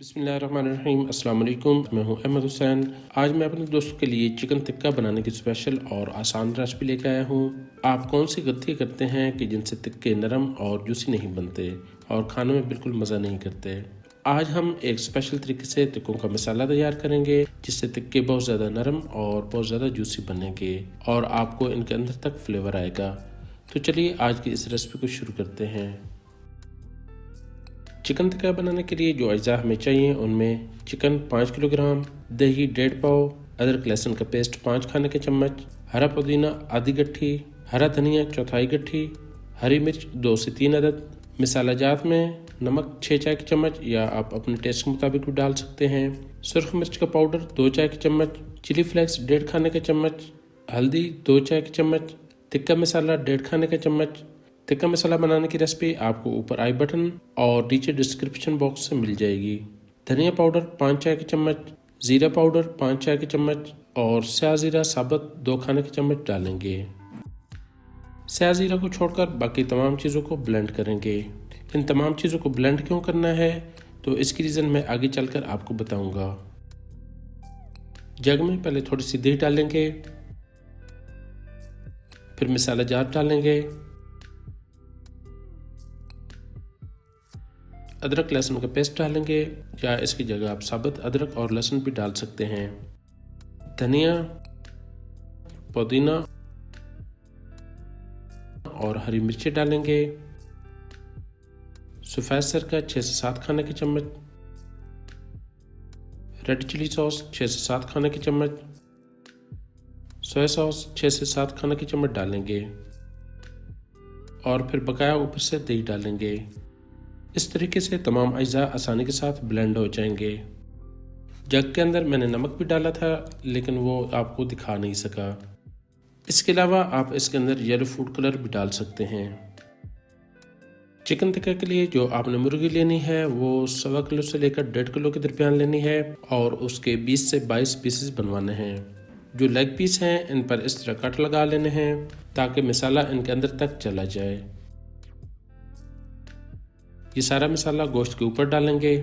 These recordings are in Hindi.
बिस्मिल्लाहिर्रहमानिर्रहीम। अस्सलाम वालेकुम। मैं हूं अहमद हुसैन। आज मैं अपने दोस्तों के लिए चिकन टिक्का बनाने की स्पेशल और आसान रेसिपी लेकर आया हूं। आप कौन सी गलती करते हैं कि जिनसे टिक्के नरम और जूसी नहीं बनते और खाने में बिल्कुल मज़ा नहीं करते। आज हम एक स्पेशल तरीके से टिक्कों का मसाला तैयार करेंगे जिससे टिक्के बहुत ज़्यादा नरम और बहुत ज़्यादा जूसी बनेंगे और आपको इनके अंदर तक फ्लेवर आएगा। तो चलिए आज की इस रेसिपी को शुरू करते हैं। चिकन टिक्का बनाने के लिए जो अज्जा हमें चाहिए उनमें चिकन 5 किलोग्राम, दही 1.5 पाव, अदरक लहसुन का पेस्ट 5 खाने के चम्मच, हरा पुदीना आधी गट्ठी, हरा धनिया चौथाई गट्ठी, हरी मिर्च 2 से 3 अदद। मसाला जात में नमक 6 चाय के चम्मच या आप अपने टेस्ट के मुताबिक भी डाल सकते हैं। सुरख मिर्च का पाउडर 2 चाय के चम्मच, चिली फ्लेक्स 1.5 खाने के चम्मच, हल्दी 2 चाय के चम्मच, टिक्का मसाला 1.5 खाने के चम्मच। टिक्का मसाला बनाने की रेसिपी आपको ऊपर आई बटन और नीचे डिस्क्रिप्शन बॉक्स से मिल जाएगी। धनिया पाउडर 5 चाय के चम्मच, जीरा पाउडर 5 चाय के चम्मच और स्याह जीरा साबुत 2 खाने के चम्मच डालेंगे। स्याह जीरा को छोड़कर बाकी तमाम चीज़ों को ब्लेंड करेंगे। इन तमाम चीज़ों को ब्लेंड क्यों करना है तो इसकी रीज़न मैं आगे चलकर आपको बताऊंगा। जग में पहले थोड़ी सी दही डालेंगे, फिर मसाला जात डालेंगे, अदरक लहसुन का पेस्ट डालेंगे या इसकी जगह आप साबुत अदरक और लहसुन भी डाल सकते हैं। धनिया, पुदीना और हरी मिर्चें डालेंगे। सफ़ेद सिरका 6 से 7 खाने के चम्मच, रेड चिली सॉस 6 से 7 खाने के चम्मच, सोया सॉस 6 से 7 खाने के चम्मच डालेंगे और फिर बकाया ऊपर से दही डालेंगे। इस तरीके से तमाम अज्जा आसानी के साथ ब्लेंड हो जाएंगे। जग के अंदर मैंने नमक भी डाला था लेकिन वो आपको दिखा नहीं सका। इसके अलावा आप इसके अंदर येलो फूड कलर भी डाल सकते हैं। चिकन टिक्का के लिए जो आपने मुर्गी लेनी है वो 1.25 किलो से लेकर 1.5 किलो के दरमियान लेनी है और उसके 20 से 22 पीसेस बनवाने हैं। जो लेग पीस हैं इन पर इस तरह कट लगा लेने हैं ताकि मसाला इनके अंदर तक चला जाए। ये सारा मसाला गोश्त के ऊपर डालेंगे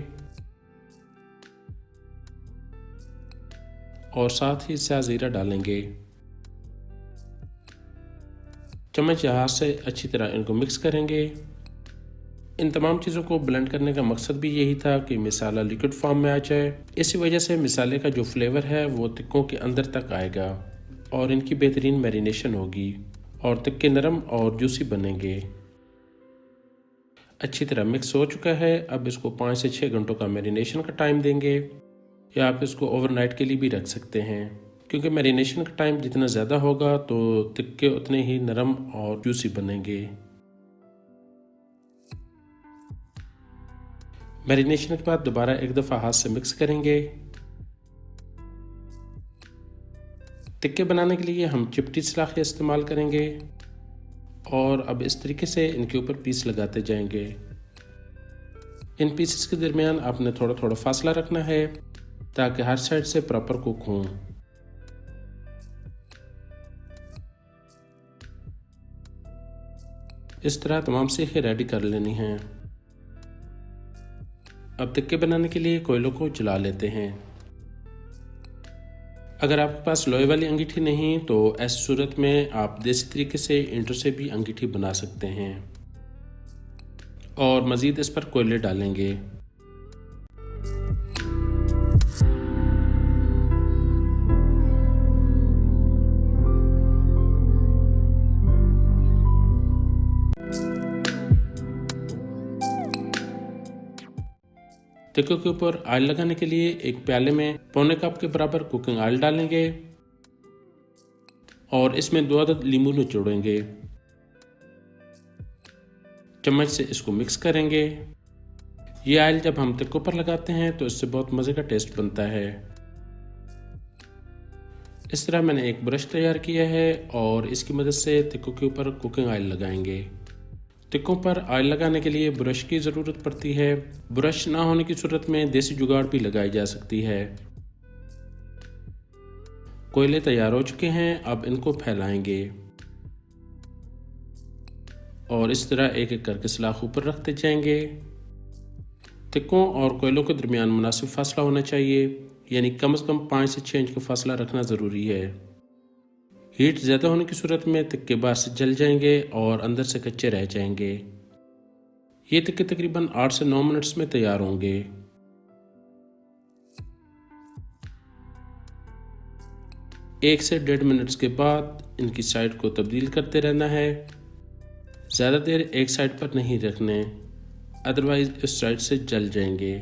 और साथ ही स्याह जीरा डालेंगे। चम्मच या हाथ से अच्छी तरह इनको मिक्स करेंगे। इन तमाम चीज़ों को ब्लेंड करने का मकसद भी यही था कि मसाला लिक्विड फॉर्म में आ जाए। इसी वजह से मसाले का जो फ्लेवर है वो टिक्कों के अंदर तक आएगा और इनकी बेहतरीन मैरिनेशन होगी और टिक्के नरम और जूसी बनेंगे। अच्छी तरह मिक्स हो चुका है। अब इसको 5 से 6 घंटों का मैरिनेशन का टाइम देंगे या आप इसको ओवरनाइट के लिए भी रख सकते हैं क्योंकि मैरिनेशन का टाइम जितना ज़्यादा होगा तो टिक्के उतने ही नरम और जूसी बनेंगे। मैरिनेशन के बाद दोबारा एक दफ़ा हाथ से मिक्स करेंगे। टिक्के बनाने के लिए हम चिपटी सलाखें इस्तेमाल करेंगे और अब इस तरीके से इनके ऊपर पीस लगाते जाएंगे। इन पीसेस के दरमियान आपने थोड़ा थोड़ा फासला रखना है ताकि हर साइड से प्रॉपर कुक हों। इस तरह तमाम सीखें रेडी कर लेनी हैं। अब टिक्के बनाने के लिए कोयलों को जला लेते हैं। अगर आपके पास लोहे वाली अंगीठी नहीं तो ऐसी सूरत में आप देसी तरीके से ईंटों से भी अंगीठी बना सकते हैं और मज़ीद इस पर कोयले डालेंगे। टिक्कों के ऊपर ऑयल लगाने के लिए एक प्याले में पौने कप के बराबर कुकिंग ऑयल डालेंगे और इसमें 2 अदद नींबू निचोड़ेंगे। चम्मच से इसको मिक्स करेंगे। ये ऑयल जब हम टिक्कों पर लगाते हैं तो इससे बहुत मज़े का टेस्ट बनता है। इस तरह मैंने एक ब्रश तैयार किया है और इसकी मदद से टिक्कों के ऊपर कुकिंग ऑयल लगाएंगे। टिक्कों पर ऑयल लगाने के लिए ब्रश की ज़रूरत पड़ती है। ब्रश ना होने की सूरत में देसी जुगाड़ भी लगाई जा सकती है। कोयले तैयार हो चुके हैं। अब इनको फैलाएंगे और इस तरह एक एक करके सलाख ऊपर रखते जाएंगे। तिक्कों और कोयलों के दरमियान मुनासिब फासला होना चाहिए, यानी कम से कम 5 से 6 इंच का फासला रखना ज़रूरी है। हीट ज़्यादा होने की सूरत में तिक्के बाहर से जल जाएंगे और अंदर से कच्चे रह जाएंगे। ये तिक्के तकरीबन 8 से 9 मिनट्स में तैयार होंगे। एक से 1.5 मिनट्स के बाद इनकी साइड को तब्दील करते रहना है। ज़्यादा देर एक साइड पर नहीं रखने, अदरवाइज इस साइड से जल जाएंगे।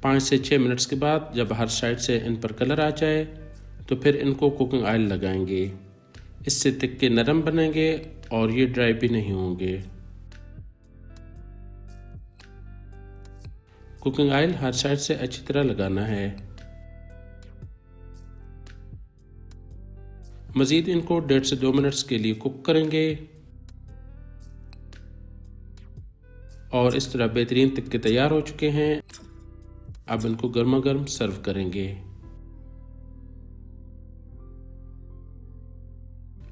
पाँच से 6 मिनट्स के बाद जब हर साइड से इन पर कलर आ जाए तो फिर इनको कुकिंग ऑयल लगाएंगे। इससे तिक्के नरम बनेंगे और ये ड्राई भी नहीं होंगे। कुकिंग ऑयल हर साइड से अच्छी तरह लगाना है। मज़ीद इनको 1.5 से 2 मिनट्स के लिए कुक करेंगे और इस तरह बेहतरीन तिक्के तैयार हो चुके हैं। अब इनको गर्मा गर्म सर्व करेंगे।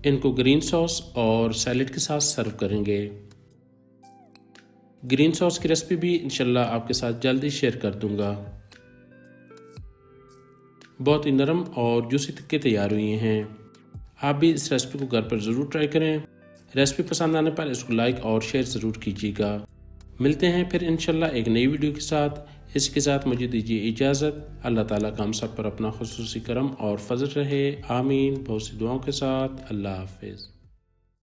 इनको ग्रीन सॉस और सैलेड के साथ सर्व करेंगे। ग्रीन सॉस की रेसिपी भी इंशाल्लाह आपके साथ जल्दी शेयर कर दूंगा। बहुत ही नरम और जूसी तिक्के तैयार हुए हैं। आप भी इस रेसिपी को घर पर ज़रूर ट्राई करें। रेसिपी पसंद आने पर इसको लाइक और शेयर ज़रूर कीजिएगा। मिलते हैं फिर इंशाल्लाह एक नई वीडियो के साथ। इसके साथ मुझे दीजिए इजाज़त। अल्लाह ताला का हम सब पर अपना खुसूसी करम और फजल रहे। आमीन। बहुत सी दुआओं के साथ। अल्लाह हाफिज़।